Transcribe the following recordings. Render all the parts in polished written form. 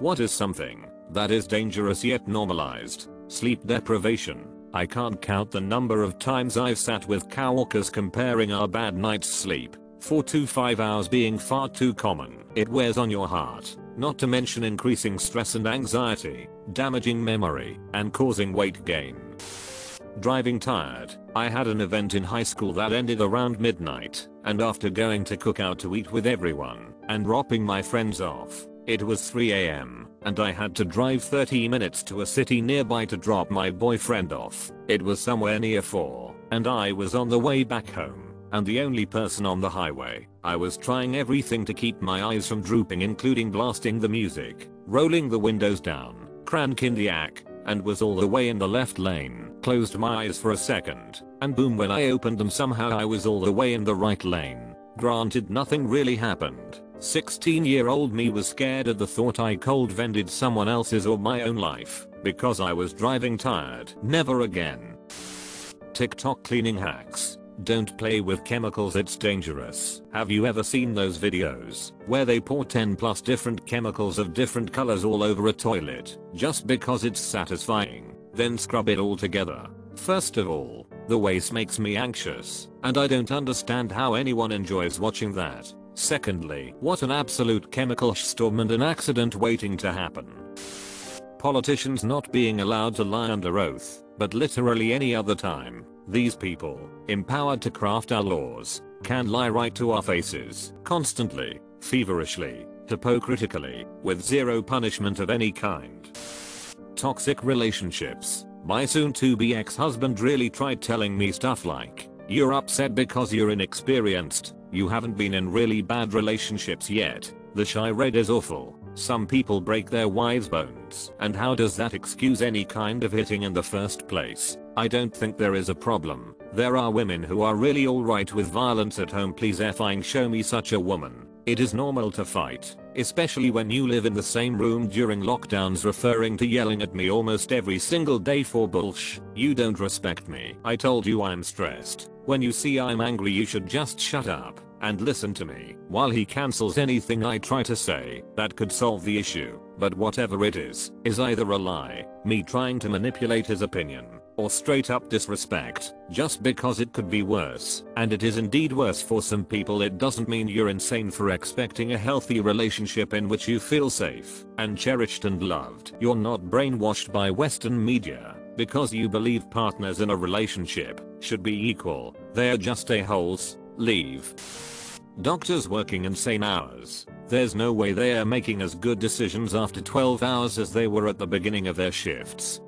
What is something that is dangerous yet normalized? Sleep deprivation. I can't count the number of times I've sat with coworkers comparing our bad night's sleep, 4 to 5 hours being far too common. It wears on your heart, not to mention increasing stress and anxiety, damaging memory, and causing weight gain. Driving tired. I had an event in high school that ended around midnight, and after going to cook out to eat with everyone, and dropping my friends off, it was 3 AM, and I had to drive 30 minutes to a city nearby to drop my boyfriend off. It was somewhere near 4, and I was on the way back home, and the only person on the highway. I was trying everything to keep my eyes from drooping, including blasting the music, rolling the windows down, cranking the AC, and was all the way in the left lane. Closed my eyes for a second, and boom, when I opened them somehow I was all the way in the right lane. Granted, nothing really happened. 16-year-old me was scared at the thought I cold-vended someone else's or my own life because I was driving tired. Never again. TikTok cleaning hacks. Don't play with chemicals, it's dangerous. Have you ever seen those videos where they pour 10 plus different chemicals of different colors all over a toilet just because it's satisfying, then scrub it all together? First of all, the waste makes me anxious, and I don't understand how anyone enjoys watching that. Secondly, what an absolute chemical storm and an accident waiting to happen. Politicians not being allowed to lie under oath, but literally any other time. These people, empowered to craft our laws, can lie right to our faces, constantly, feverishly, hypocritically, with zero punishment of any kind. Toxic relationships. My soon-to-be ex-husband really tried telling me stuff like, "You're upset because you're inexperienced. You haven't been in really bad relationships yet. The charade is awful. Some people break their wives' bones. And how does that excuse any kind of hitting in the first place? I don't think there is a problem. There are women who are really alright with violence at home. Please effing show me such a woman. It is normal to fight, especially when you live in the same room during lockdowns, referring to yelling at me almost every single day for bullsh. You don't respect me. I told you I'm stressed. When you see I'm angry you should just shut up and listen to me while he cancels anything I try to say that could solve the issue. But whatever it is either a lie, me trying to manipulate his opinion, or straight up disrespect, just because it could be worse. And it is indeed worse for some people. It doesn't mean you're insane for expecting a healthy relationship in which you feel safe and cherished and loved. You're not brainwashed by Western media because you believe partners in a relationship should be equal. They're just a-holes. Leave. Doctors working insane hours. There's no way they are making as good decisions after 12 hours as they were at the beginning of their shifts.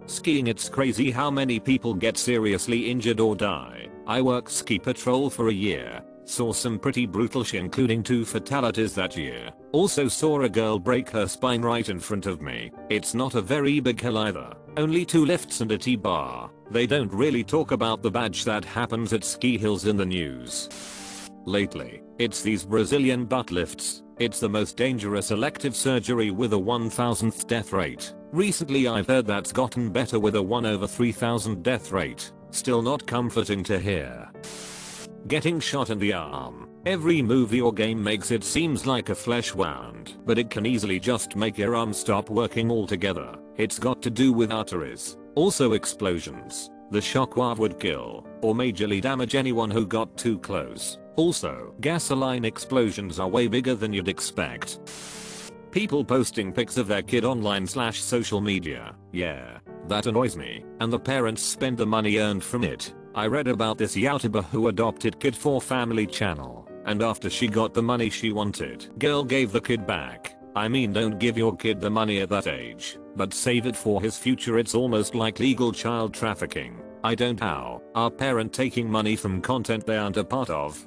Skiing. It's crazy how many people get seriously injured or die. I worked ski patrol for a year. Saw some pretty brutal shit, including 2 fatalities that year. Also saw a girl break her spine right in front of me. It's not a very big hill either. Only 2 lifts and a T-bar. They don't really talk about the badge that happens at ski hills in the news. Lately, it's these Brazilian butt lifts. It's the most dangerous elective surgery with a 1,000th death rate. Recently I've heard that's gotten better with a 1/3,000 death rate. Still not comforting to hear. Getting shot in the arm. Every movie or game makes it seems like a flesh wound, but it can easily just make your arm stop working altogether. It's got to do with arteries. Also explosions. The shockwave would kill or majorly damage anyone who got too close. Also, gasoline explosions are way bigger than you'd expect. People posting pics of their kid online/social media. Yeah, that annoys me. And the parents spend the money earned from it. I read about this YouTuber who adopted kid for Family Channel, and after she got the money she wanted, girl gave the kid back. I mean, don't give your kid the money at that age, but save it for his future. It's almost like legal child trafficking. I don't how our parent taking money from content they aren't a part of.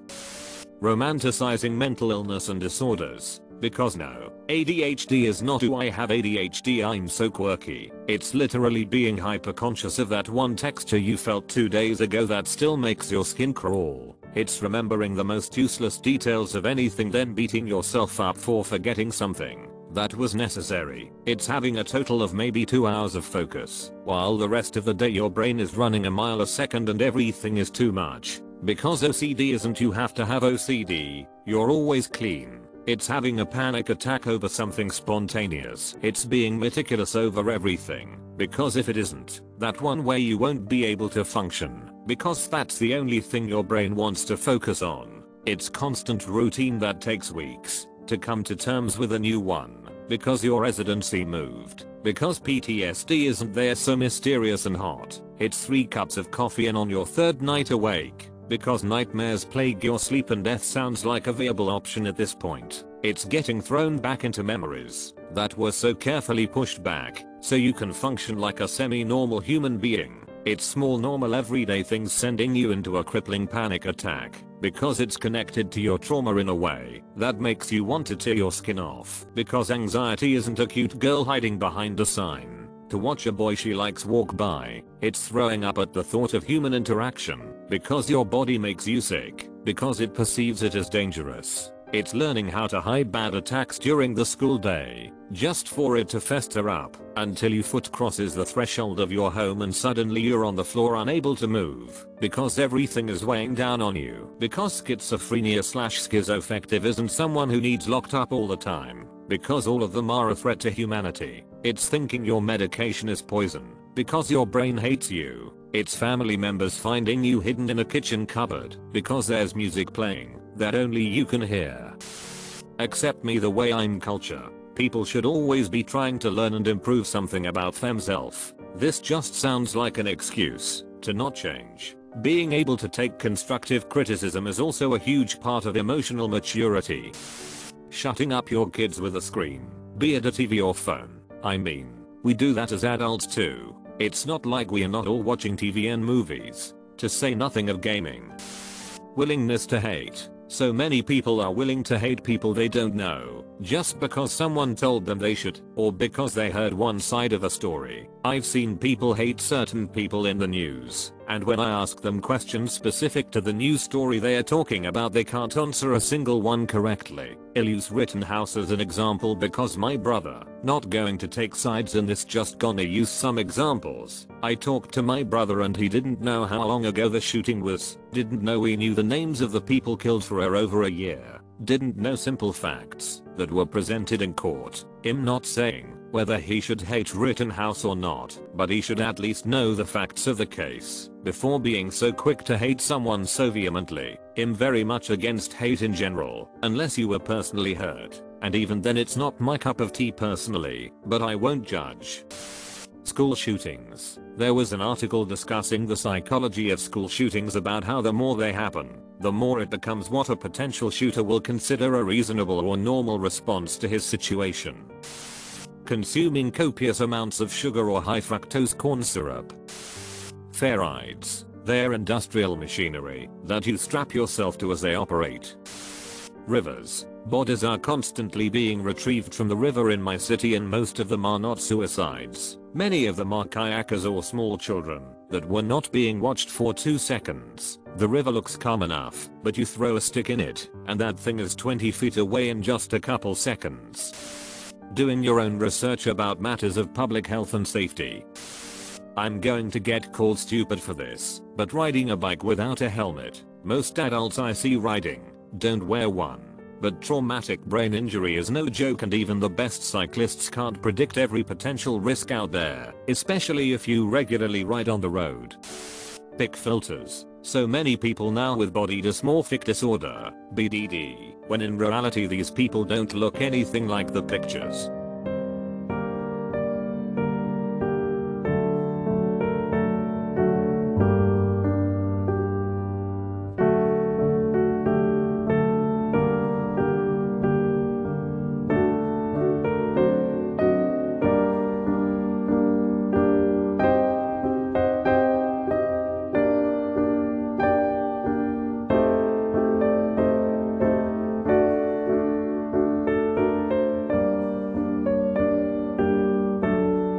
Romanticizing mental illness and disorders. Because no, ADHD is not "do I have ADHD, I'm so quirky." It's literally being hyper-conscious of that one texture you felt 2 days ago that still makes your skin crawl. It's remembering the most useless details of anything, then beating yourself up for forgetting something that was necessary. It's having a total of maybe 2 hours of focus, while the rest of the day your brain is running a mile a second and everything is too much. Because OCD isn't you have to have OCD, you're always clean. It's having a panic attack over something spontaneous. It's being meticulous over everything. Because if it isn't, that one way you won't be able to function. Because that's the only thing your brain wants to focus on. It's constant routine that takes weeks to come to terms with a new one. Because your residency moved. Because PTSD isn't there so mysterious and hot. It's 3 cups of coffee and on your 3rd night awake. Because nightmares plague your sleep and death sounds like a viable option at this point. It's getting thrown back into memories that were so carefully pushed back so you can function like a semi-normal human being. It's small normal everyday things sending you into a crippling panic attack because it's connected to your trauma in a way that makes you want to tear your skin off. Because anxiety isn't a cute girl hiding behind a sign to watch a boy she likes walk by. It's throwing up at the thought of human interaction because your body makes you sick because it perceives it as dangerous. It's learning how to hide bad attacks during the school day just for it to fester up until your foot crosses the threshold of your home and suddenly you're on the floor unable to move because everything is weighing down on you. Because schizophrenia/schizoaffective isn't someone who needs locked up all the time. Because all of them are a threat to humanity. It's thinking your medication is poison. Because your brain hates you. It's family members finding you hidden in a kitchen cupboard because there's music playing that only you can hear. Accept me the way I'm culture. People should always be trying to learn and improve something about themselves. This just sounds like an excuse to not change. Being able to take constructive criticism is also a huge part of emotional maturity. Shutting up your kids with a screen, be it a TV or phone. I mean, we do that as adults too. It's not like we are not all watching TV and movies, to say nothing of gaming. Willingness to hate. So many people are willing to hate people they don't know, just because someone told them they should, or because they heard one side of a story. I've seen people hate certain people in the news, and when I ask them questions specific to the news story they are talking about they can't answer a single one correctly. I'll use Rittenhouse as an example because my brother, not going to take sides in this, just gonna use some examples. I talked to my brother and he didn't know how long ago the shooting was, didn't know we knew the names of the people killed for over a year, didn't know simple facts that were presented in court. I'm not saying whether he should hate Rittenhouse or not, but he should at least know the facts of the case before being so quick to hate someone so vehemently. I'm very much against hate in general, unless you were personally hurt, and even then it's not my cup of tea personally, but I won't judge. School shootings. There was an article discussing the psychology of school shootings about how the more they happen, the more it becomes what a potential shooter will consider a reasonable or normal response to his situation. Consuming copious amounts of sugar or high fructose corn syrup. Ferrides. They're industrial machinery that you strap yourself to as they operate. Rivers. Bodies are constantly being retrieved from the river in my city and most of them are not suicides. Many of them are kayakers or small children that were not being watched for 2 seconds. The river looks calm enough, but you throw a stick in it and that thing is 20 feet away in just a couple seconds. Doing your own research about matters of public health and safety. I'm going to get called stupid for this, but riding a bike without a helmet, most adults I see riding don't wear one. But traumatic brain injury is no joke and even the best cyclists can't predict every potential risk out there, especially if you regularly ride on the road. Pic filters. So many people now with body dysmorphic disorder, BDD, when in reality these people don't look anything like the pictures.